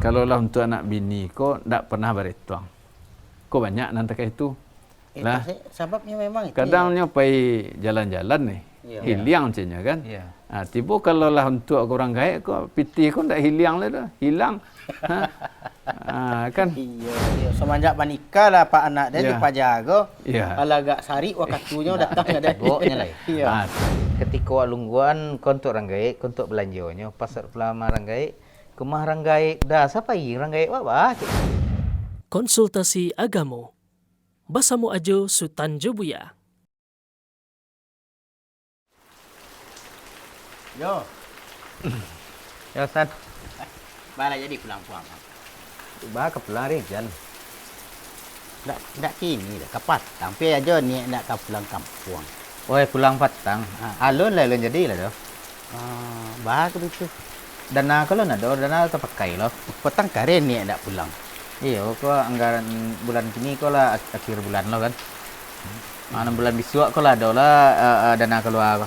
Kalau lah untuk anak bini kau ndak pernah berituang. Kau banyak nanti itu. Lah, sebabnya memang itu. Kadangnya pergi jalan-jalan nih. Hilang macamnya kan. Tiba kalau lah untuk orang gaib kau piti kau ndak hilang lah dah. Hilang. Kan. Iya. Semenjak menikah lah pak anak dia dipajaga. Kalau agak sari waktunya datang ada boknya lah. Iya. Ketika lungguan kau untuk orang gaib, kau untuk belanjanya pasar pelama orang gaib, kemah orang gaib dah siapa orang gaib apa? Konsultasi Agamo. Basamu Ajo Sutanjo Buya. Yo. Ya Ustaz. Bala jadi pulang puang. Bah ke pulang hari jan. Ndak kini dah kapat. Sampai aja ni nak ke pulang kampung. Oi pulang Patang. Alun lah alun jadi lah doh. Bah ke begitu. Dana kalau nak doh dana terpakai loh. Petang karen ni nak pulang. Iya, kau anggaran bulan kini kau lah akhir bulan lo kan. 6 bulan besok kau lah lah dana keluar.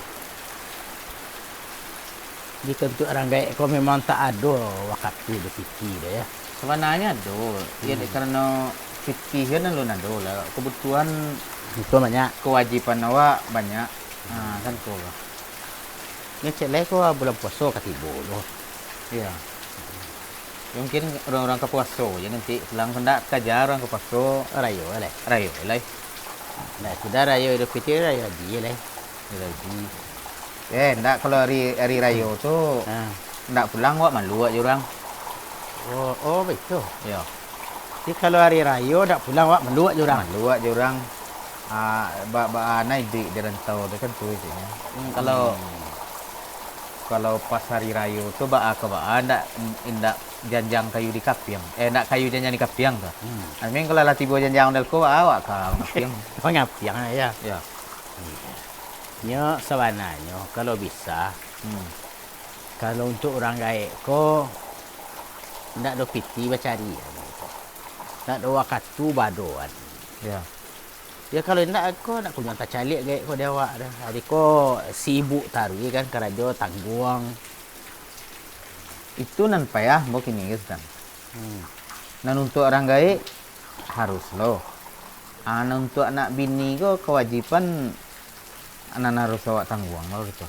Jika untuk orang gaib kau memang tak ada waktu berfikir dah ya. Sebenarnya do, ya karena fikir kan lo nak do lah. Kebutuhan itu banyak, kewajiban awak banyak. Kan kau. Ni celai kau bulan puasa katibo lo. Iya. Mungkin orang-orang ke puasa je nanti pulang hendak kerja orang ke puasa Rayo lah. Nah, sudah rayo Idul Fitri rayo dia lah. Hendak kalau hari rayo tu hendak pulang wak malu wak je orang. Oh betul. Ya. Jadi kalau hari rayo hendak pulang wak malu wak je orang. Malu wak je orang. Naik di rantau tu kan tu je. Kalau pas hari rayo tu ndak janjang kayu di kapiang. Ndak kayu janjang di kapiang tu. Amin kalau latih buat janjang del ko awak ka kapiang. Oh ngapiang ya. Ya. Nya sebenarnya kalau bisa kalau untuk orang gaib ko ndak ada piti bacari ya. Ndak ada waktu badoan. Ya. Ya kalau nak aku nak punya tak calik gaib ko dia awak dah. Hari ko sibuk taruh kan kerja tangguang. Itu nan payah mau kini kan. Nan untuk orang gaib harus lo. Nan untuk anak bini ko kewajiban anak harus awak tangguang lo gitu.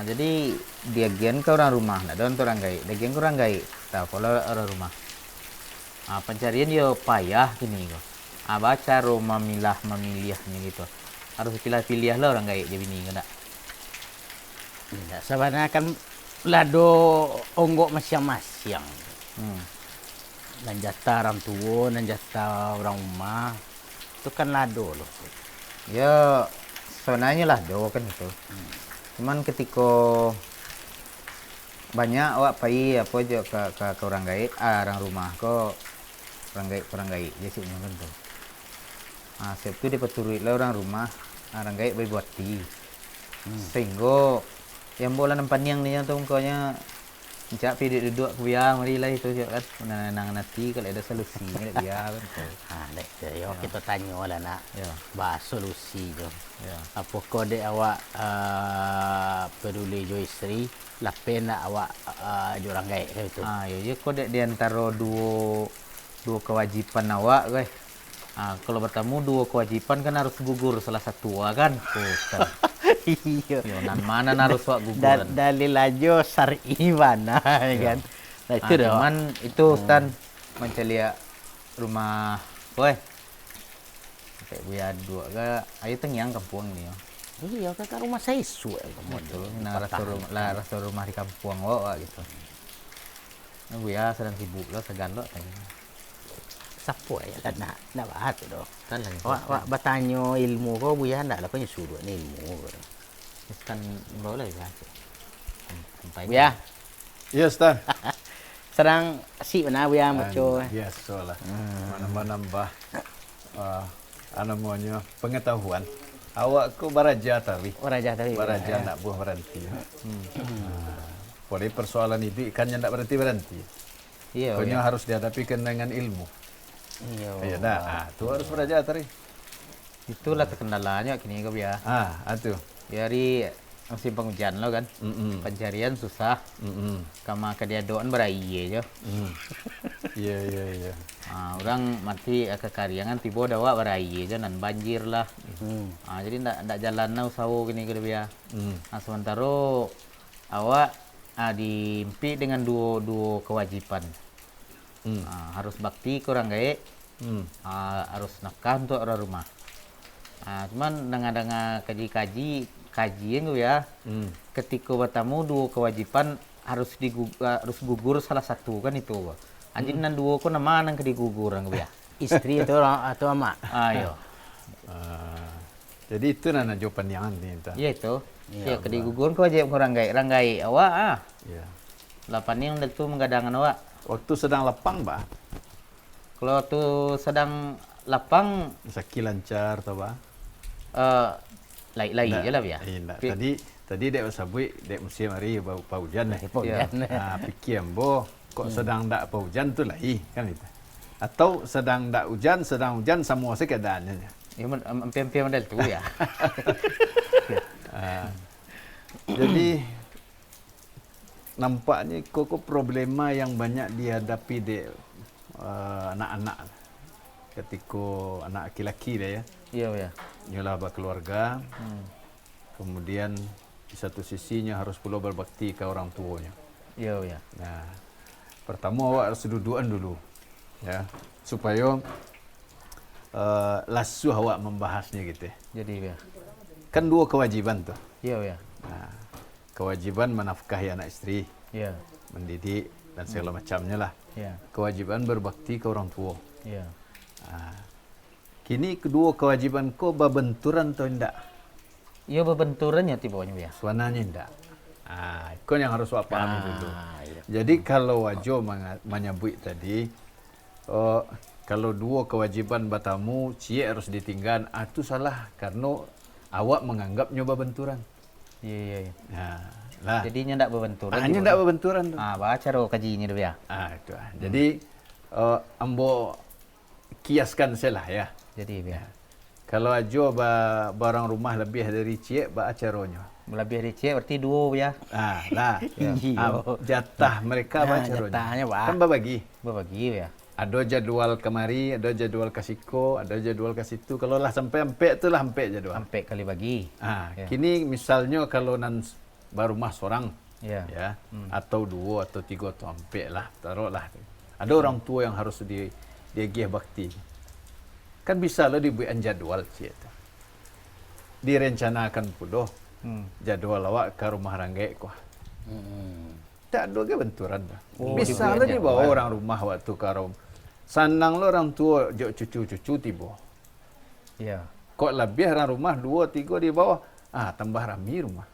Jadi bagian ke orang rumah, nak ada untuk orang gaib. Bagian ke orang gaib, tahu kalau orang rumah. Pencarian dia payah kini ko. Baca rumah memilihnya gitu. Harus pilih-pilih lah orang gaib dia bini ke tak? Tidak, sebenarnya kan lado onggok masing-masing. Dan jatah orang tua, dan jatah orang rumah. Itu kan lado loh. Ya, sebenarnya lado kan itu. Cuman ketika banyak awak pergi apa aja ke orang gaib, orang rumah kok orang gaib dia sih kan tu. Sebab tu dia peturui lah orang rumah, orang gaib berbuat ti. Sehingga yang bola nampak yang ni yang tu mukanya Encak pergi duduk ke biar marilah itu je kan. Menang nanti kalau ada solusi ni biar kan. Kita tanya lah nak. Bahas solusi tu. Apa kode awak peduli jo isteri, lapen nak awak jurang gaib itu. Ya kode di antara dua kewajiban awak guys. Kalau bertemu dua kewajiban kan harus gugur salah satu kan. Iya. Nan mana harus wak guguran. Dalil aja syar'i mana kan. Nah, itu dah. Cuman itu Stan mencelia rumah boy. Kayak buya dua ke ayo tengyang kampung ni. Iya, kakak rumah saya suwe betul. Nah, rasa rumah di kampung wak gitu. Nah, buya sedang sibuk lo segan lo siapa ya kan nak bahas tu doh. Kan wak bertanya ilmu kau buya ndak lah kau nyuruh ni ilmu. Kan boleh ya. Buya. Ya, Stan. Serang si mana buya maco. Biasa lah. Menambah namanya pengetahuan. Awak ku baraja tadi. Baraja nak buah berhenti. Boleh persoalan itu ikannya ndak berhenti. Iya. Pokoknya harus dihadapi dengan ilmu. Iya dah. Tu harus baraja tadi. Itulah kendalanya kini kau biar. Atuh. Dari musim penghujan lo kan. Pencarian susah. Kama kediadoan berai aja. Iya. Orang mati ke Kariangan tiba dawa berai aja nan banjir lah. Jadi ndak jalan na usawo gini gitu ya. Sementara awak dimpi dengan dua kewajiban. Harus bakti ke orang gaek. Harus nafkah untuk orang rumah. Cuman dengan kajian gue ya. Ketika bertemu dua kewajiban harus gugur salah satu kan itu. Anjing nan dua ko nama nang digugur gue ya. Istri atau emak. Ayo. Jadi itu nana jawaban yang ini. Iya itu. Ya kedigugur ko aja orang gai awak Iya. Lapan yang itu menggadangan awak. Waktu sedang lapang, Pak. Kalau tuh sedang lapang Saki lancar atau apa? lagi aja lah ya. Tadi dek sabui dek musim hari bau hujan nih. Hujan. Pikir ambo kok sedang ndak hujan tuh lagi kan itu. Atau sedang hujan semua keadaannya. Ya hampir model tuh ya. Jadi nampaknya kok problema yang banyak dihadapi anak-anak ketika anak laki-laki deh ya. Iya ya. Nyolah berkeluarga, kemudian di satu sisinya harus pula berbakti ke orang tuanya. Iya ya. Nah, pertama awak harus duduan dulu, ya, supaya lasu awak membahasnya gitu. Jadi ya. Kan dua kewajiban tuh. Iya ya. Nah, kewajiban menafkahi anak istri, Iya. mendidik dan segala macamnya lah. Iya. Kewajiban berbakti ke orang tua. Iya. Kini kedua kewajiban kau berbenturan atau tidak? Iya berbenturan ya tibanya ya. Suananya tidak. Kau yang harus awak pahami dulu. Iya. Jadi kalau wajo menyebut tadi, kalau dua kewajiban batamu, cie harus ditinggal, itu salah karena awak menganggap nyoba benturan. Iya. Nah, lah. Jadinya tidak berbenturan. Hanya tidak berbenturan tuh. Baca ro kajinya dulu ya. Itu. Jadi ambo kiaskan salah ya. Jadi ya. Kalau ajo barang rumah lebih dari cie, acaronya. Lebih dari cek berarti dua ya. Lah. Jatah mereka acaronya. Jatahnya, Pak. Kan berbagi. Berbagi ya. Ada jadwal kemari, ada jadwal ke siko, ada jadwal ke situ. Kalau lah sampai itulah sampai jadwal. Sampai kali bagi. Ya. Kini misalnya kalau baru rumah seorang, Ya. atau dua atau tiga atau sampai lah, taruhlah. Ada orang tua yang harus dia gih bakti. Kan bisa lo dibuat jadwal cik. Direncanakan pula jadwal awak ke rumah ranggai kok. Tak ada ke benturan dah. Bisa lo dibawa orang rumah waktu ke rumah. Sanang lo orang tua jok cucu-cucu tiba. Iya. Kok lebih orang rumah 2, 3 di bawah. Tambah rami rumah.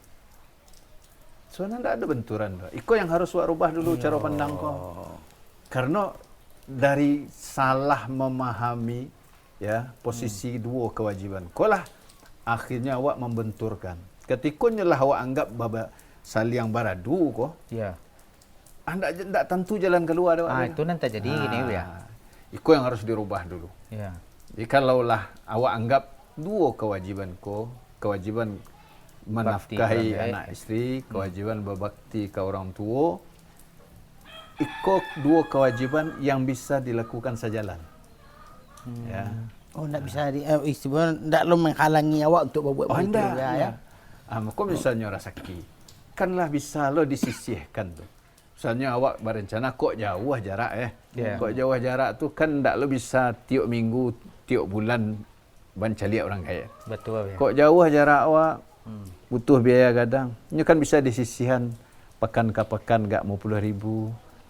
Soalnya tidak ada benturan dah. Iko yang harus awak rubah dulu cara pandang kau. Karena dari salah memahami ya posisi dua kewajiban. Kolah akhirnya awak membenturkan. Ketika nyelah awak anggap saliang baradu kok. Iya. Anda tidak tentu jalan keluar. Itu nanti jadi ini ya. Itu yang harus dirubah dulu. Iya. Jadi kalaulah awak anggap dua kewajiban kewajiban menafkahi anak istri, kewajiban berbakti ke orang tua, itu dua kewajiban yang bisa dilakukan sejalan. Ya. Tidak bisa istilahnya tidak lo menghalangi awak untuk berbuat begitu ya. Maka misalnya rasaki, kanlah bisa lo disisihkan tuh. Misalnya awak berencana kok jauh jarak kok jauh jarak tuh kan tidak lo bisa tiap minggu, tiap bulan bancali orang kaya. Betul ya. Kok jauh jarak awak butuh biaya gadang. Ini kan bisa disisihan pekan ke pekan gak 50.000.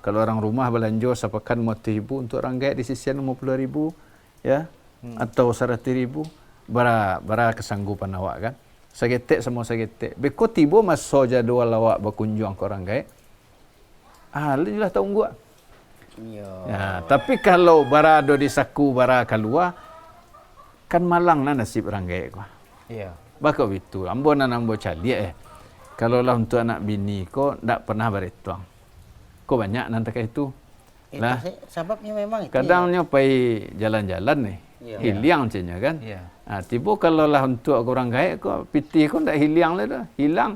Kalau orang rumah belanja sepekan 50.000 untuk orang kaya disisihan 50.000 ya. Atau 100.000 bara kesanggupan awak kan. Sagetek semua sagetek. Beko tiba masa jadwal awak berkunjung ke orang kaya. Lah tunggu. Ya, tapi kalau bara ada di saku bara keluar kan malang nasib orang kaya kau. Iya. Bako itu, ambo cali kalau lah untuk anak bini ko ndak pernah beretuang. Ko banyak nanti kayak itu. Lah sebabnya memang itu. Kadangnya pai jalan-jalan nih. Ya. hilang cenya kan. Ya. Tiba kalau lah untuk orang gaib kok piti kau tak hilang lah dah. Hilang.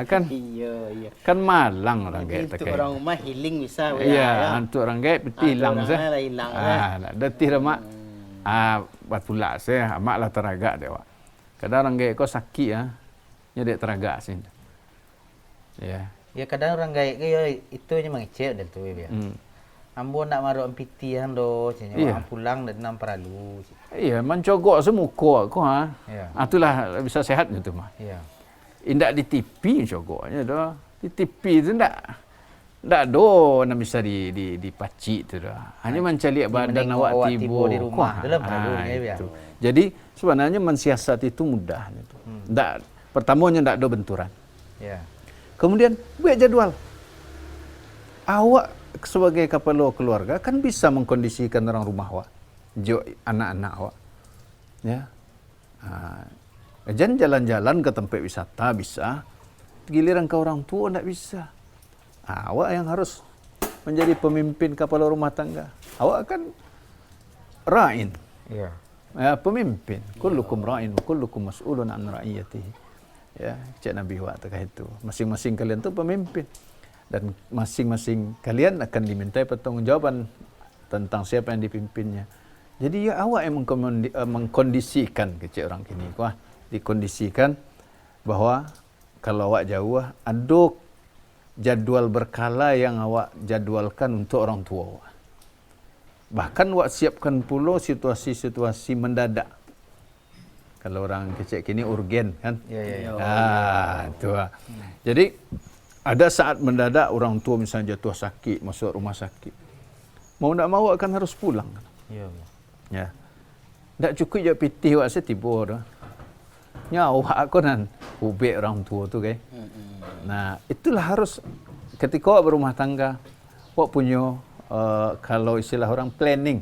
Kan Iya. kan malang orang gaib Untuk terkait. orang rumah healing bisa Ya, untuk orang gaib piti hilang orang sah. lain lah hilang Dah detih dah mak. Buat pula saya mak lah teragak dia wak. Kadang orang gaib kau sakit nya dia teragak sini. Ya. Ya kadang orang gaib ke ya itu nya mengecek dan tu ya. Ambo nak maru ampiti hando cenya Iya. orang pulang dan nam peralu. Iya, mencogok semuka aku Ya. Itulah bisa sehat gitu mah. Ya. Indak di TV cogoknya dah. Di TV tu ndak do nak bisa dipacik tu dah. Hanya mencari badan menengok awak awak tiba tiba di rumah. Itulah peralunya, ya. itu. Jadi sebenarnya mensiasat itu mudah itu. Ndak pertamanya ndak do benturan. Ya. Kemudian buat jadwal. Awak sebagai kepala keluarga kan bisa mengkondisikan orang rumah awak, anak-anak awak. Ya. Jangan jalan-jalan ke tempat wisata bisa, giliran ke orang tua tidak bisa. Awak yang harus menjadi pemimpin kepala rumah tangga. Awak kan ra'in, Ya. pemimpin. Kullukum ra'in, kullukum mas'ulun an ra'iyatihi. Ya, cik Nabi wa terkait itu. Masing-masing kalian tu pemimpin dan masing-masing kalian akan dimintai pertanggungjawaban tentang siapa yang dipimpinnya. Jadi ya awak yang mengkondisikan kecik orang kini kuah, dikondisikan bahwa kalau awak jauh ada jadual berkala yang awak jadwalkan untuk orang tua awak. Bahkan awak siapkan pula situasi-situasi mendadak. Kalau orang kecil kini urgen kan. Ya. Itu. Jadi ada saat mendadak orang tua misalnya jatuh sakit, masuk rumah sakit. Mau tak mau akan harus pulang. Ya. Ya. Tak cukup je pitih awak saya tiba dah. Ya awak aku nan ubek orang tua tu kan. Nah, itulah harus ketika awak berumah tangga, awak punya kalau istilah orang planning.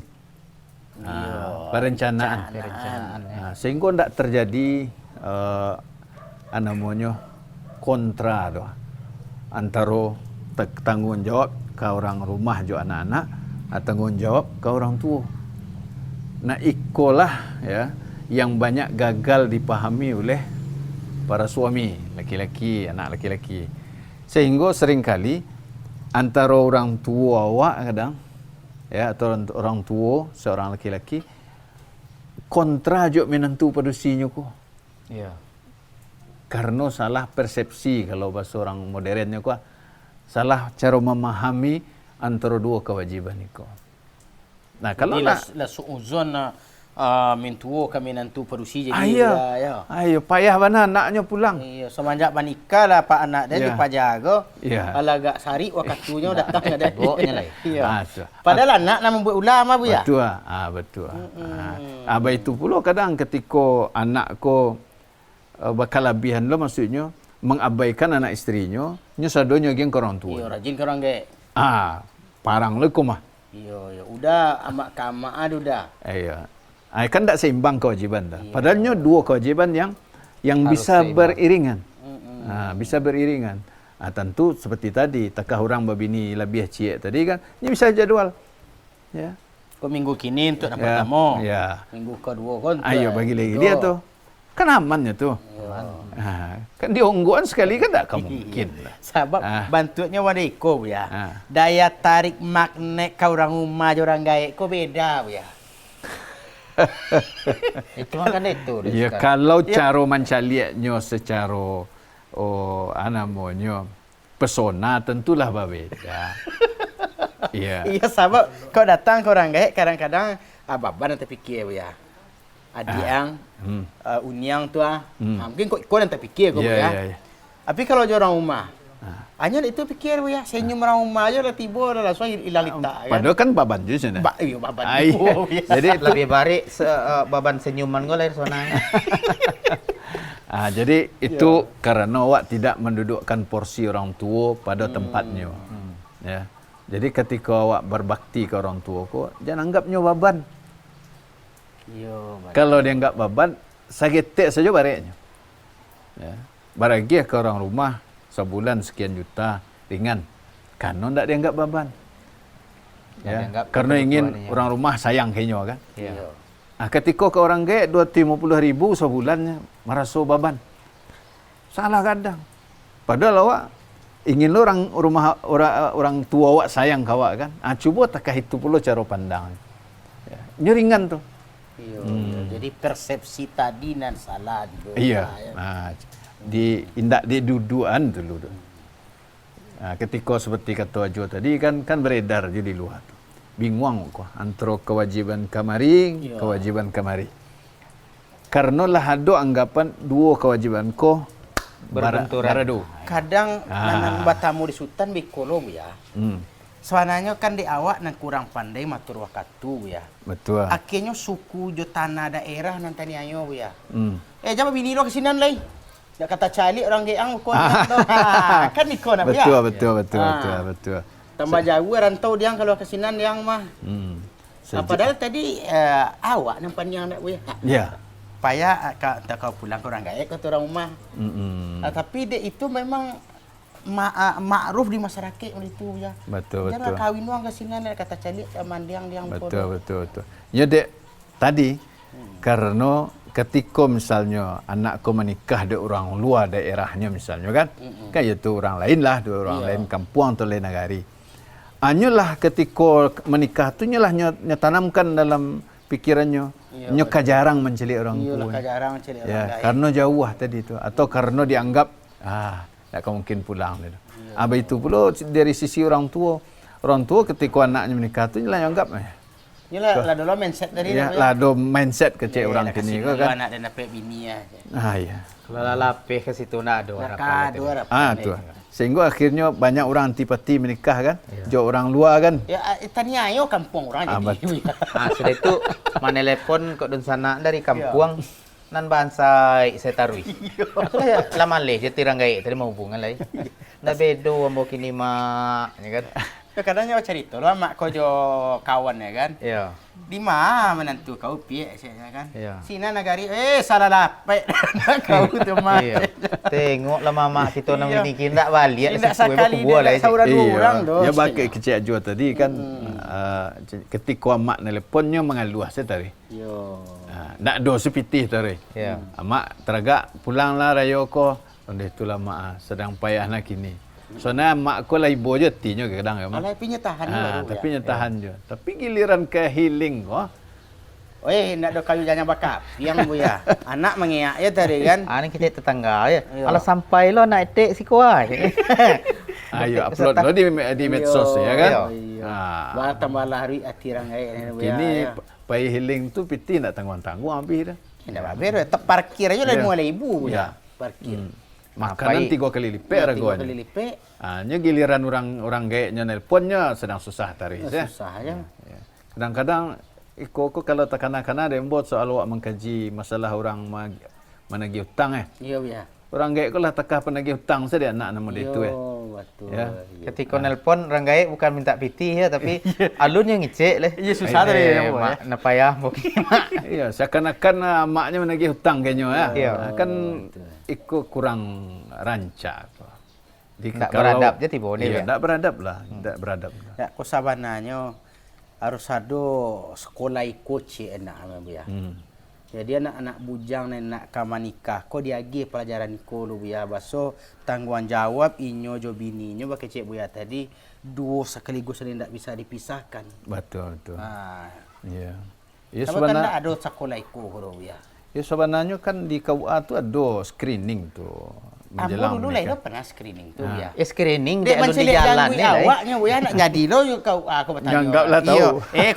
Perencanaan. Sehingga tidak terjadi namanya kontra tu antara tanggungjawab ke orang rumah jo anak-anak atau tanggungjawab ke orang tua. Nah, ikolah ya yang banyak gagal dipahami oleh para suami laki-laki, anak laki-laki. Sehingga seringkali antara orang tua awak kadang ya atau orang tua seorang laki-laki kontra jo menentu padusinya ko. Ya. Karena salah persepsi kalau bahasa orang modernnya ko. Salah cara memahami antara dua kewajiban itu. Nah, kalau Inilah nak la suuzon na mintuo kami nantu perusi jadi Ayo, payah mana anaknya pulang. Iya, semenjak menikah lah pak anak dia Ya. dia pajaga. Ya. Alagak sari wakatunya datang ada. Boknya lah. Iya. Tu. Padahal anak nak membuat ulama bu ya. Betul. Betul. Abah itu pula kadang ketika anak ko berkelebihan lo maksudnya mengabaikan anak istrinya, nya sadonya geng ke orang Iya, tua. rajin ke orang ge. Parang le ko mah. Iya, udah amak kama ada udah. Iya. Kan tak seimbang kewajiban dah. Padahalnya dua kewajiban yang bisa seimbang. beriringan. Bisa beriringan. Tentu seperti tadi, takah orang berbini lebih ciek tadi kan, ini bisa jadual. Ya. Kau minggu kini untuk nak Ya, pertama. ya. Minggu kedua kan. Ayo bagi lagi dia tu. Kan amannya tu. Kan dionggoan sekali kan tak mungkin lah. Sebab bantunya wadiko bu ya. Daya tarik magnet kau orang rumah orang gaek kau beda bu ya. Itu kan itu. Ya kalau cara mencaliaknya secara namanya pesona tentulah berbeda. Iya. Iya sebab kau datang ke orang gaek kadang-kadang ababan nanti fikir bu ya. Adik yang unyang tu mungkin kau nanti fikir kau bu ya. Ya. Tapi kalau orang rumah hanya itu fikir bu ya, senyum orang rumah aja dah tiba dah langsung hilang lita kan. Padahal kan baban je sana. Iya baban. Ay, Oh, ya. jadi itu, Lebih baik baban senyuman gue lahir sana. jadi itu karena awak tidak mendudukkan porsi orang tua pada tempatnya. Ya. Jadi ketika awak berbakti ke orang tua ko, jangan anggapnya baban. Iya. Kalau dia anggap baban, sagetek saja bareknya. Ya. Baragiah ke orang rumah sebulan sekian juta ringan. Karena tidak dianggap baban. Ya. Dianggap Karena ketua ingin tuannya. orang rumah sayang kenyo kan. Iya. Ketika ke orang gaek 250.000 sebulannya merasa beban. Salah kadang. Padahal awak ingin lo orang tua awak sayang kawak kan. Cuba takah itu pula cara pandang. Ya. Nyeringan tuh. Iya, jadi persepsi tadi nan salah dulu. Iya. Indak diduduan dulu. Ketika seperti kata Ajo tadi kan beredar je di luar tu. Bingung kok antara kewajiban kamari, kewajiban kamari. Karena lah ada anggapan dua kewajiban ko Berbenturan. barado. Kadang nan batamu di Sultan bikolo ya. Sebenarnya kan di awak nan kurang pandai matur wakatu ya. Betul. Akhirnya suku jo tanah daerah nan tani ayo ya. Hmm. Jangan bini lo kesinan lay. Dak kata cali orang geang ko kan ikon apa ya. Betul. Tambah jauh rantau dia kalau kesinan yang mah. Padahal tadi awak nampan yang nak ya. Ya. Payah kau pulang ke orang gaek ke orang rumah. Tapi dia itu memang ma'ruf di masyarakat itu ya. Betul. Jangan kawin uang kesinan kata cali mandiang diang Betul. Ya dek tadi karena ketika misalnya anakku menikah di orang luar daerahnya misalnya kan, kan itu orang lain lah, orang lain kampung atau lain negari. Anyalah ketika menikah tu nyalah tanamkan dalam pikirannya, nyoka jarang mencelik orang tua. Jarang mencelik orang lain. Karena jauh lah tadi tu, atau karena dianggap tak mungkin pulang. Abah itu pula dari sisi orang tua ketika anaknya menikah tu nyalah anggap Inilah lah dulu mindset dari ya, lah do mindset kecil orang kini kan. Anak dan dapat bini ya. Ya. Kalau lapeh ke situ nak ada harapan. Tu. Sehingga akhirnya banyak orang antipati menikah kan. Jo orang luar kan. Ya tani ayo kampung orang jadi. Sudah itu manelepon kok dun sana dari kampung nan bansai saya tarui. Aku lah lama leh je tirang gai tadi mau hubungan lai. Nda bedo ambo kini mak ya kan. Kadangnya cerita lah mak kau jo kawan ya kan. Iya. Di mana menantu kau piye saya kan. Iya. Sina nagari salah lapek kau tu mak. Iya. Tengok lah mama kita nang ini kita balik tidak sekali dia sauran orang tu. Ya bagai kecil Ajo tadi kan ketika mak teleponnya mengaluh saya tadi. Yo. Nak do sepitih tadi. Iya. Mak teragak pulanglah rayo ko. Onde itulah mak sedang payah nak kini. Soalnya mak ko lah ibu je tinyo kadang ya mak. Alai pinya tahan baru. Tapi nyetahan je. Tapi giliran ke healing ko. Nak do kayu jangan bakap. Yang bu ya. Anak mengiak ya tadi kan. Ini kita tetangga ya. Kalau sampai lo nak etek si kuah. Ayo upload lo di medsos ya kan. Bah tambah lari atirang gaya. Ini pay healing tu piti nak tanggung-tanggung habis dah. Tidak baber, tetap parkir aja dari mulai ibu ya. Parkir. Makanan 3 kali lipat harganya. 3 kali lipat. Nya giliran orang gaeknya nelponnya sedang susah tarik ya. Susah ya. Kadang-kadang ko kalau takana-kana ada yang buat soal awak mengkaji masalah orang menagih hutang Iya ya. Orang gaek lah takah penagih hutang saja anak nama dia itu betul. Ya. Ketika nelpon orang gaek bukan minta piti ya tapi alunnya ngicek leh. Iya susah tadi ya. Nak payah mungkin mak. Iya, seakan-akan maknya menagih hutang kayaknya ya. Iya. Kan ikut kurang rancak. Tak beradab je tiba ni. Iya, tak beradab lah, tak beradab. Ya, ko sabananya harus ada sekolah ikut cik enak ya. Jadi anak-anak bujang dan nak kamanikah ko diagi pelajaran ko lu ya baso tanggungan jawab inyo jo bininyo bak cik buya tadi dua sekaligus ni tak bisa dipisahkan. Betul. Iya. Ya sebenarnya ada sekolah ikut ko ya. Ya sebenarnya kan di KUA tu ada screening tu menjelang. Dulu lah pernah screening tu ya. Screening dia alun di jalan ni. Awaknya ya nak jadi lo kau aku bertanya. Anggaplah tahu.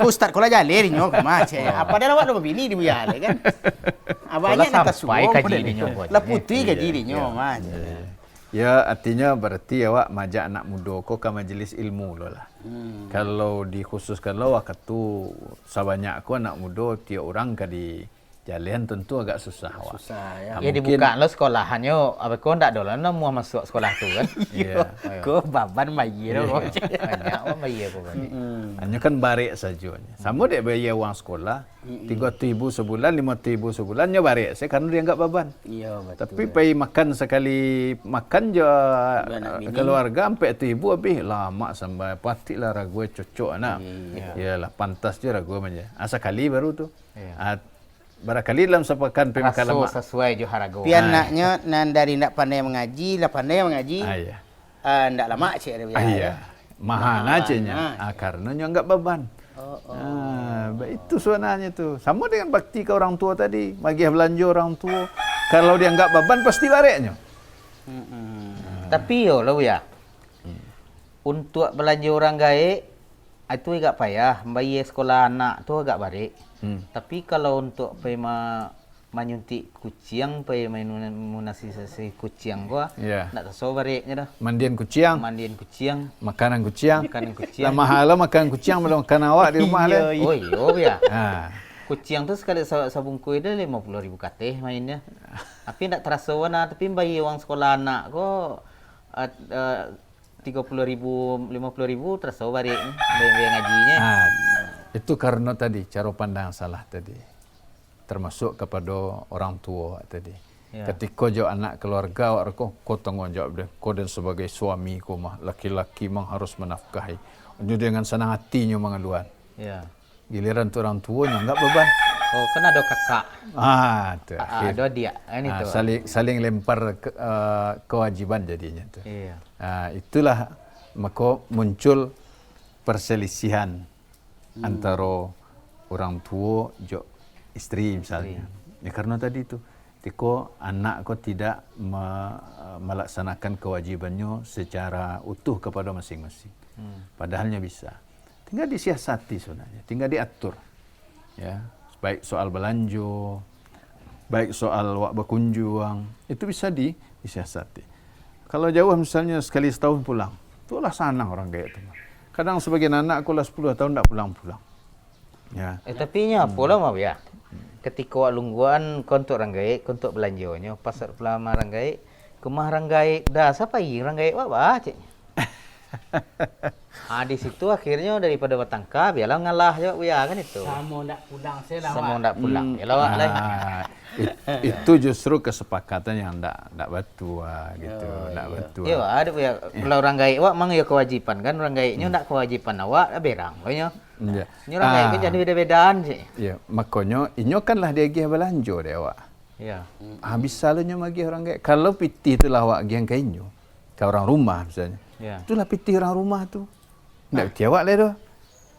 Ku start kola jalir nyo kemace. Apa dia awak lo bini di buya kan. Abahnya nak sampai kaji nyo. Lah putih kaji nyo mas. Ya artinya berarti awak majak anak muda ko ke majelis ilmu lo lah. Kalau dikhususkan lo waktu tu sebanyak ko anak muda tiap orang ke di Jalian tentu agak susah awak. Susah ya. Ya dibuka lo sekolahannya, apa kau ndak dolan lo mau masuk sekolah tu kan? Iya. Kau baban bayi lo. Banyak orang bayar kau kan. Hanya kan barik saja. Sama dia bayar uang sekolah, 300,000 sebulan, 500,000 sebulan, nya barik. Saya karena dia enggak beban. Iya betul. Tapi pergi makan sekali makan je Anak bini. keluarga sampai 1,000 habis lama sampai patiklah ragu cocok anak. Iyalah pantas je ragu aja. Sekali baru tu. Barangkali dalam sepekan pergi makan lama. Raso sesuai jo harago. Tapi anaknya nan dari ndak pandai mengaji, lah pandai mengaji. Iya. Ndak lama cik dia biar. Iya. Mahal aja nya. Karena nya enggak beban. Itu sebenarnya tu. Sama dengan bakti ke orang tua tadi. Bagi belanja orang tua. Kalau dia enggak beban pasti bareknya. Tapi yo lo ya. Untuk belanja orang gaek itu agak payah. Bayar sekolah anak tu agak barik. Tapi kalau untuk pergi menyuntik kucing, pergi imunisasi kucing gua, nak tahu baliknya dah. Mandian kucing, Makanan kucing. Lah mahal lah makan kucing belum makan awak di rumah lah. Oh iya ya. Kucing tu sekali sabungkui dia 50,000 kateh mainnya. Tapi tak terasa warna, tapi bayar uang sekolah anak kok 30,000, 50,000 terasa balik bayar ngajinya. Itu karena tadi cara pandang salah tadi. Termasuk kepada orang tua tadi. Ketika jo anak keluarga awak kau tanggung jawab dia. Kau dan sebagai suami kau mah laki-laki memang harus menafkahi. Dia dengan senang hatinya mengeluar. Giliran tu orang tuanya enggak beban. Oh, kan ada kakak. Tu akhir. Ada dia. Ini tu. Saling lempar kewajiban jadinya tu. Itulah maka muncul perselisihan antara orang tua jo istri misalnya. Karena tadi itu tiko anak kau tidak melaksanakan kewajibannya secara utuh kepada masing-masing. Padahalnya bisa. Tinggal disiasati sebenarnya, tinggal diatur. Ya, baik soal belanja, baik soal wak berkunjung, itu bisa disiasati. Kalau jauh misalnya sekali setahun pulang, itulah senang orang kayak itu. Kadang sebagian anak aku lah 10 tahun tak pulang-pulang. Ya. Tapi nya pula mau ya. Ketika wak lungguan kontok ranggai, kontok belanjanya, pasar pelama ranggai, kemah ranggai, dah siapa orang ranggai wak bah cik. Di situ akhirnya daripada bertangkap, biarlah ngalah je ya kan itu. Sama ndak pulang saya lah. Semua ndak pulang. Yalah wak lah. Itu justru kesepakatan yang ndak betul gitu, ndak betul. Iya, ada ya. Kalau orang gaik wak mang ya kewajiban kan orang gaiknya ndak kewajiban awak berang nya. Iya. Ini orang gaik kan jadi beda-bedaan sih. Iya, makanya inyo kanlah dia gih belanja dia awak. Iya. Habis salahnya magi orang gaik. Kalau piti itulah awak giang ke inyo. Ke orang rumah misalnya. Ya. Itulah piti orang rumah tu. Ndak piti awak lah tu.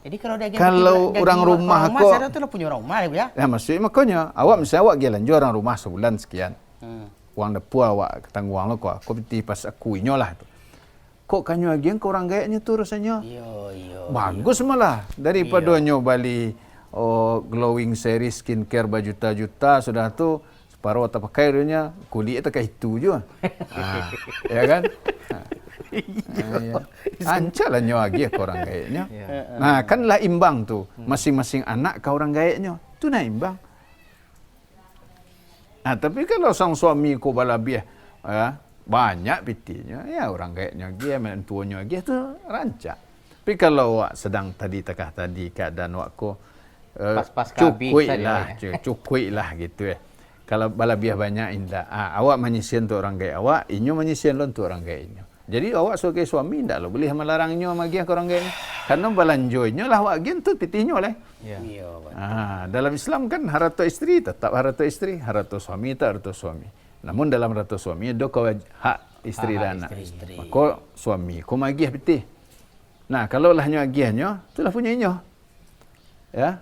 Jadi kalau orang rumah kok saya tu lah punya orang rumah ya. Ya maksudnya makanya awak misalnya awak belanja orang rumah sebulan sekian. Uang depu awak ketanggung uang lo kok piti pas aku inyo lah tu. Kok kanyo agian ke orang gaeknya tu rasanya. Iya. Bagus malah daripada nyo bali glowing series skincare berjuta-juta sudah tu separuh tak pakai dia kulit tak itu je. Ya kan? Ancalah nyo lagi ke orang gaeknya. Nah, kanlah imbang tu. Masing-masing anak ke orang gaeknya. Tu nak imbang. Tapi kalau sang suami ko balabiah banyak pitinya, ya orang gaeknya dia, mentuanya dia tu rancak. Tapi kalau awak sedang tekah tadi keadaan awak ko Pas-pas cukui lah gitu ya. Kalau balabiah banyak indah. Awak menyisian tu orang gaek awak, inyo menyisian lo tu orang gaeknya. Jadi awak sebagai suami ndak lo boleh melarangnya magi ke orang gaeknya. Karena balanjonya lah awak gen tu pitinyo lah. Iya. Dalam Islam kan harata istri tetap harata istri, harata suami tak harata suami. Namun dalam harata suami ada hak istri dan anak. Maka suami ko magih piti. Nah, kalau lah nyo agihannya, itulah punya inyo. Ya.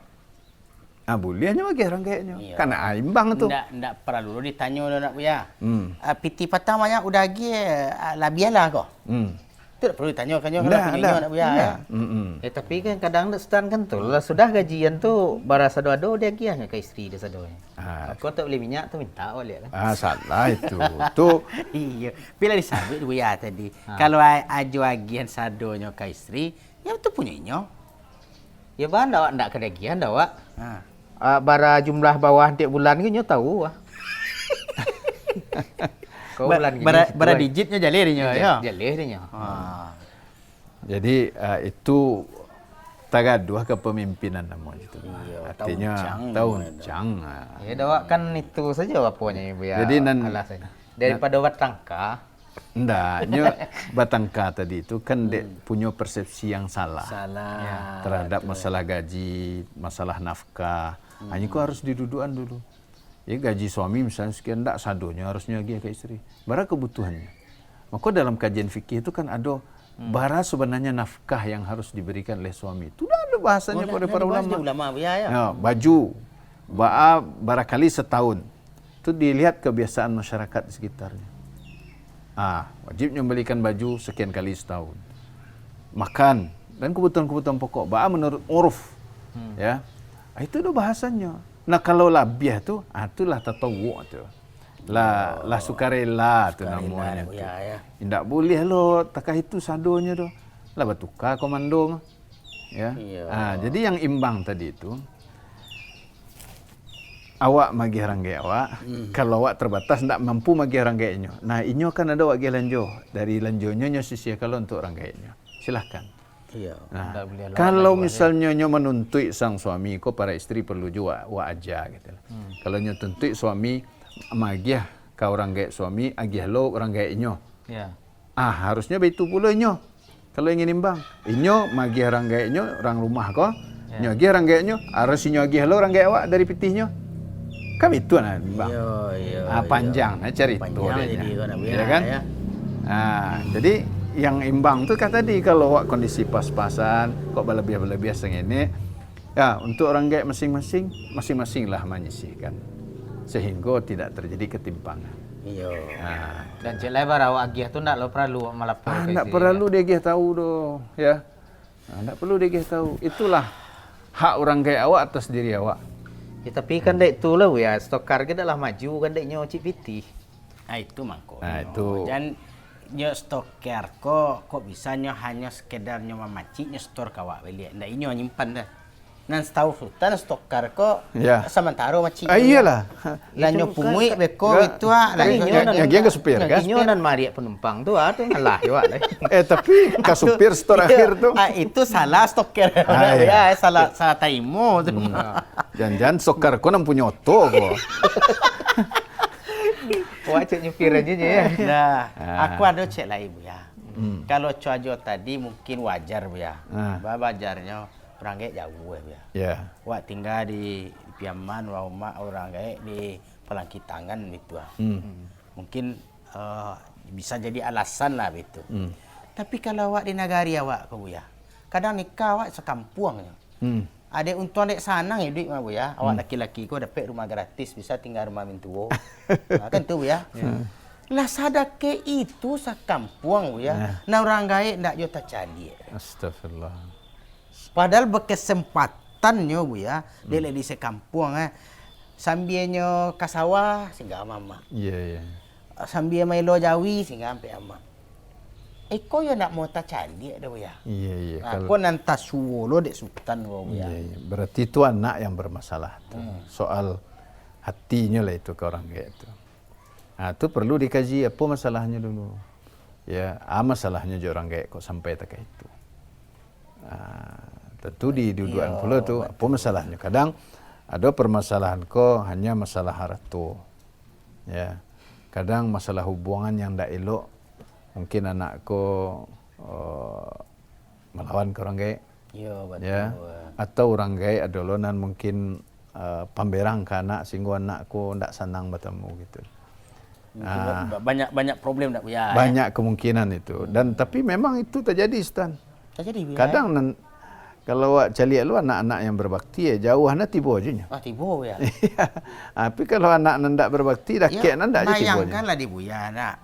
Bolehnya bagi orang kayaknya. Karena imbang tu. Ndak perlu ditanya lo nak punya. Piti patang banyak udah lagi labialah kok. Itu tak perlu ditanya kan kalau punya nak punya. Tapi kan kadang stan kan tu lah sudah gajian tu barasa doa dia giah ke isteri dia sadonya. Kau tak beli minyak tu minta boleh kan. Salah itu. Tu iya. Bila disabit buya tadi. Kalau aju agian sadonya ke isteri, ya tu punya inyo. Ya ban dak kedagian dak wak. bara jumlah bawah tiap bulan ke nyo tahu ah. Kau bulan gini. Bara digitnya jali dia ya. Jaleh dia. Jadi itu tagaduh kepemimpinan nama itu. Iya, Artinya tauncang. Ya dawak kan itu saja apanya Ibu ya. Jadi alasannya. Daripada Watangka. Ndak, nyo Batangka tadi itu kan dek punya persepsi yang salah. Terhadap masalah gaji, masalah nafkah. Hanya kau harus didudukan dulu. Ya gaji suami misalnya sekian, ndak sadonya harusnya lagi ke istri. Bara kebutuhannya. Maka dalam kajian fikih itu kan ada bara sebenarnya nafkah yang harus diberikan oleh suami. Itu dah ada bahasanya pada para ulama. Ya, baju, barangkali setahun. Itu dilihat kebiasaan masyarakat di sekitarnya. Wajib membelikan baju sekian kali setahun. Makan dan kebutuhan-kebutuhan pokok. Menurut uruf. Ya. Itu udah bahasanya. Nah kalau labiah tu, itulah tatawu tu. Lah sukarela tu namanya. Tidak boleh lo, takah itu sadonya tu. Lah bertukar komando. Ya. Jadi yang imbang tadi itu, awak magi ranggai awak, kalau awak terbatas tidak mampu magi ranggai inyo. Nah inyo kan ada awak lanjo, dari lanjonya nyo sisia kalau untuk ranggai inyo. Silahkan. Nah, kalau misalnya nyo menuntut sang suami, kok para istri perlu juga wa aja gitu. Kalau nyo tuntut suami magiah kau ranggai suami, agiah lo ranggai inyo. Harusnya begitu pula inyo. Kalau ingin imbang, inyo magiah ranggai inyo orang rumah ko, nyo agiah ranggai inyo, harus inyo agiah lo ranggai awak dari pitihnya. Kan itu nah, Bang. Panjang nah cerita ya kan? Jadi yang imbang tu kan tadi kalau awak kondisi pas-pasan, kok berlebih-berlebih sengene. Ya, untuk orang gaya masing-masing lah menyisihkan. Sehingga tidak terjadi ketimpangan. Dan cek lebar awak agiah tu ndak lo perlu melapor ke ndak perlu dia agiah tahu doh, ya. Ndak perlu dia agiah tahu. Itulah hak orang gaya awak atas diri awak. Ya, tapi kan dek tu lah ya, stokar ke dah maju kan dek nyo cik piti. Itu mangko. Itu. Dan nyo stoker kok bisa nyo hanya sekedar nyo memaci nyo store kawak beli. Ndak inyo nyimpan dah. Nan setahu sultan stokar kok sementara maci. Iyalah. Lah nyo pungui beko itu lah nyo ke supir kan. Nyo nan mari penumpang tu tu ngalah yo. Tapi ke supir store akhir tu. Itu salah stoker. Salah taimo tu. Jangan stokar kau nam punya oto kok. Wah cek nyupir aja ya. Nah, aku ada cek lah ibu ya. Kalau cuaca tadi mungkin wajar bu ya. Wajarnya orang kayak jauh ya. Wah tinggal di Piaman, orang kayak di Pelangkitangan gitu. Mungkin bisa jadi alasan lah itu. Tapi kalau awak di nagari awak bu ya, kadang nikah awak sekampuangnya. Ada untung dek sanang ya duit bu ya. Awak laki-laki kau dapat rumah gratis, bisa tinggal rumah mintuo. Kan tu bu ya. Lah sadake itu sakampuang bu ya. Nah orang gaek ndak yo tacadi. Astagfirullah. Padahal berkesempatannya bu ya. Dia di sekampung sambiannya kasawa sehingga mama. Iya. Sambil Milo Jawi sehingga sampai ama. Eko ya nak mau tacandi ada bu ya. Iya. Aku nanti suwolo dek sultan bu ya. Iya. Berarti itu anak yang bermasalah. Soal hatinya lah itu ke orang kayak itu. Nah, itu perlu dikaji apa masalahnya dulu. Ya, masalahnya orang kayak kok sampai tak itu. Tentu di duduan pula tu apa masalahnya. Kadang ada permasalahan ko hanya masalah harta. Ya. Kadang masalah hubungan yang ndak elok. Mungkin anakku melawan ke orang gay, ya, atau orang gay adolonan mungkin pamberang ke anak sehingga anakku ndak senang bertemu gitu. Banyak problem ndak ya. Banyak kemungkinan itu. Dan tapi memang itu terjadi Stan. Terjadi. Kadang kalau awak cari lu anak-anak yang berbakti jauh anak tiba aja nya. Tiba ya. Tapi kalau anak ndak berbakti dah kek ndak aja tiba. Bayangkanlah di buya nak.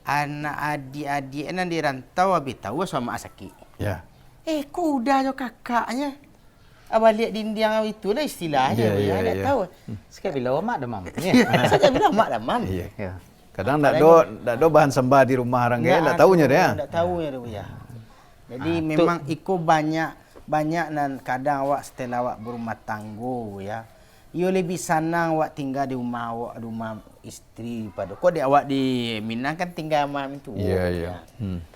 Anak adik-adik nan di rantau habis tahu sama asaki. Ya. Kok udah jo kakaknya. Abang lihat dinding itu lah istilahnya. Tak tahu. Sekali bila mak demam. Saya bilang mak demam. Iya. Kadang ndak do bahan sembah di rumah orang gaya ndak tahunya dia. Ndak tahunya dia. Jadi memang iko banyak banyak nan kadang awak setelah awak berumah tangga ya. Yo lebih senang awak tinggal di rumah awak, rumah isteri pada. Kok dia awak di Minang kan tinggal malam tu. Ya, ya.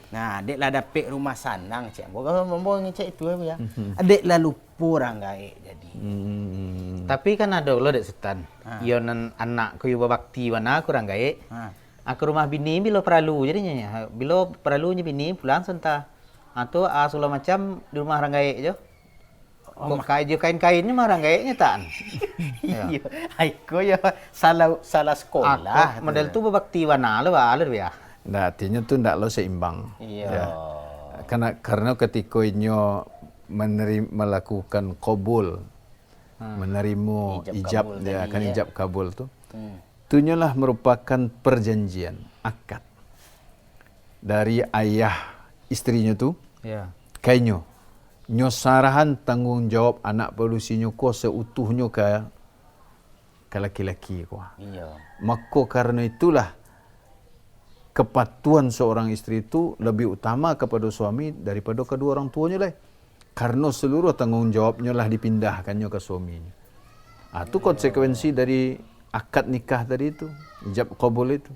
Nah, adik lah dapat rumah sanang cik. Ngomong cik itu ya. Adik lah lupa orang gaib jadi. Tapi kan ada lo dek Sultan. Yo nan anak ku yo bakti wana kurang gaib. Aku rumah bini bila perlu jadinya ya. Bila perlunya bini pulang sentah. Atau asal macam di rumah orang gaib je. Kok kain-kainnya mah orang gaibnya tak? Iya. Aku ya salah sekolah. Aku model tu berbakti wana lo ya. Nah, artinya tu ndak lo seimbang. Iya. Ya. Karena ketika inyo melakukan qabul, menerima ijab kabul ya, tadi, kan ya. ijab kabul tu. Tunyalah merupakan perjanjian, akad dari ayah istrinya tu. Ya. Kainyo nyo sarahan tanggungjawab anak polusinyo ko seutuhnya ke laki-laki ko. Iya. Maka karena itulah kepatuhan seorang istri itu lebih utama kepada suami daripada kedua orang tuanya lah. Karena seluruh tanggungjawabnya lah dipindahkannya ke suaminya. Itu konsekuensi dari akad nikah tadi itu, ijab qabul itu.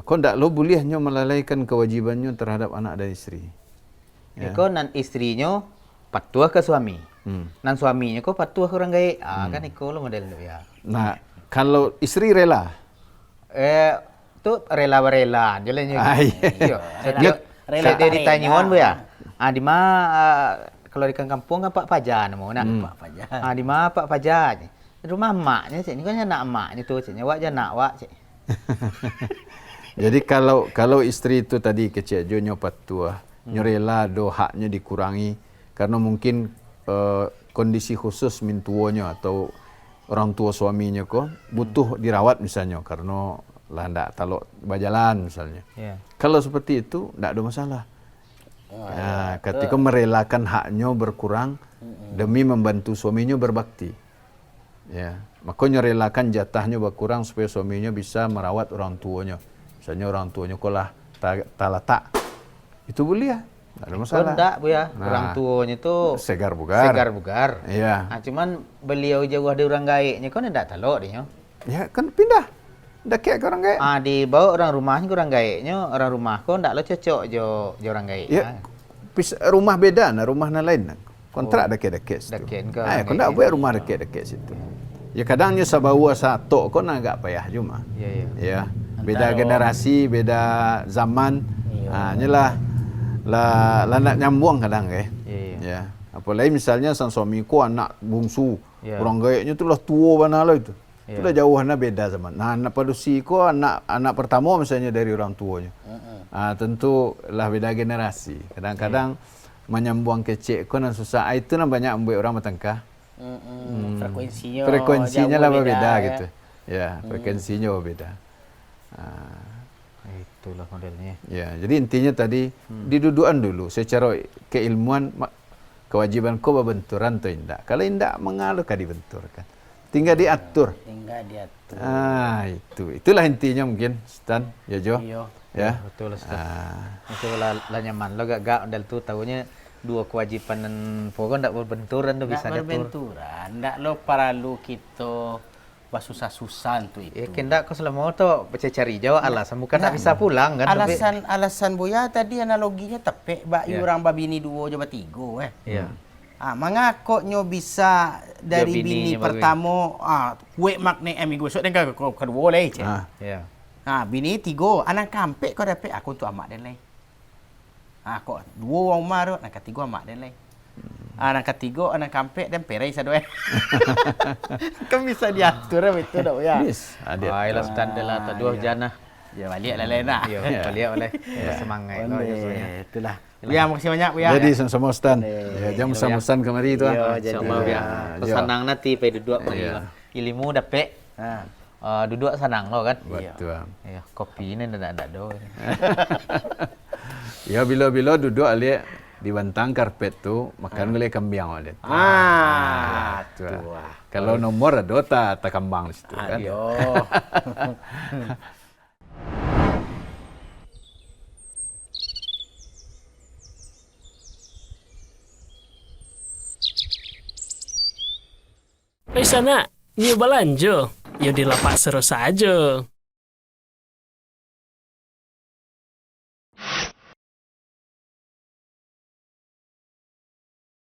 Kau ndak lo bolehnya melalaikan kewajibannya terhadap anak dan istri. Ya. Iko nan istrinya patuh ke suami. Nan suaminya kok patuh ke orang gaib. Kan iko lo model tu ya. Nah, kalau istri rela, Tu rela-rela jalannya. Iya. Saya dari Taiwan bu ya. Di mana kalau di kampung kan Pak Pajar nama nak. Pak Pajar. Di mana Pak Pajar? Rumah emaknya cik. Ni kan anak emaknya tu cik. Wak je nak wak cik. Jadi kalau istri itu tadi kecil jo patuh, rela do haknya dikurangi karena mungkin kondisi khusus mintuonya atau orang tua suaminya kok butuh dirawat misalnya karena lah ndak talok berjalan misalnya. Yeah. Kalau seperti itu ndak ada masalah. Ketika merelakan haknya berkurang demi membantu suaminya berbakti. Ya, makanya relakan jatahnya berkurang supaya suaminya bisa merawat orang tuanya. Misalnya orang tuanya kolah tak itu boleh ya, tidak ada masalah. Enggak bu ya, orang tuanya tu segar bugar. Iya. Cuman beliau jauh dari orang gaibnya kan tidak tahu dia. Ya kan pindah, dah kayak ke orang gaib. Dibawa orang rumahnya ke orang gaibnya, orang rumah kau tidak lo cocok jo orang gaib. Ya, rumah beda, rumah lain. Kontrak dekat-dekat situ. Kau tidak buat rumah dekat-dekat situ. Ya kadangnya sabawa satu kau nak agak payah cuma. Ya. Beda generasi, beda zaman. Nyalah nak nyambung kadang ya. Apalagi misalnya sang suamiku anak bungsu, orang gaibnya tu lah tua mana lah itu. Itu dah jauh beda zaman. Nah, anak padusi ko anak pertama misalnya dari orang tuanya. Tentu lah beda generasi. Kadang-kadang menyambung kecil ko nan susah. Itu nan banyak membuat orang bertengkar. Frekuensinya lah berbeda gitu. Ya, frekuensinya berbeda. Itulah modelnya. Ya, jadi intinya tadi didudukan dulu secara keilmuan kewajiban kau berbenturan atau tidak. Kalau tidak mengalir kah dibenturkan. Tinggal diatur. Itulah intinya mungkin Stan, ya Jo. Ya. Betul Ustaz. Itu lah nyaman lo gak dan tu tahunya dua kewajiban dan pokok ndak berbenturan tu bisa diatur. Berbenturan, ndak lo perlu kita bersusah-susah tu itu. Kendak kau selama tu cari jawab alasan bukan tak bisa pulang kan. Alasan Buya tadi analoginya tepek orang babini dua je bertiga Iya. Mengakoknya bisa dari bini pertama kuek makne minggu esok dan kedua lagi cik. Bini tiga anak kampek kau dapat aku tu amak dan lain. Kok dua orang umar anak ketiga amak dan lain. Anak ketiga anak kampek dan perai satu kan bisa diatur betul tak ya. Ilah standar lah tak dua jana. Ya balik lain nak. Ya balik oleh semangat kau itulah. Ya makasih banyak ya. Jadi sama-sama Stan. Ya jam sama-sama kemari tu Insyaallah ya. Senang nanti pe duduk mari. Ilmu dapat. Duduk senang lo kan. Betul. Ya kopi ni ndak ada. Ya bila-bila duduk alik di bantang karpet tu makan gulai kambing ada. Kalau nomor ada tak kambang di situ kan. Oi sana, nyo balanjo. Yo di lapak seru saja.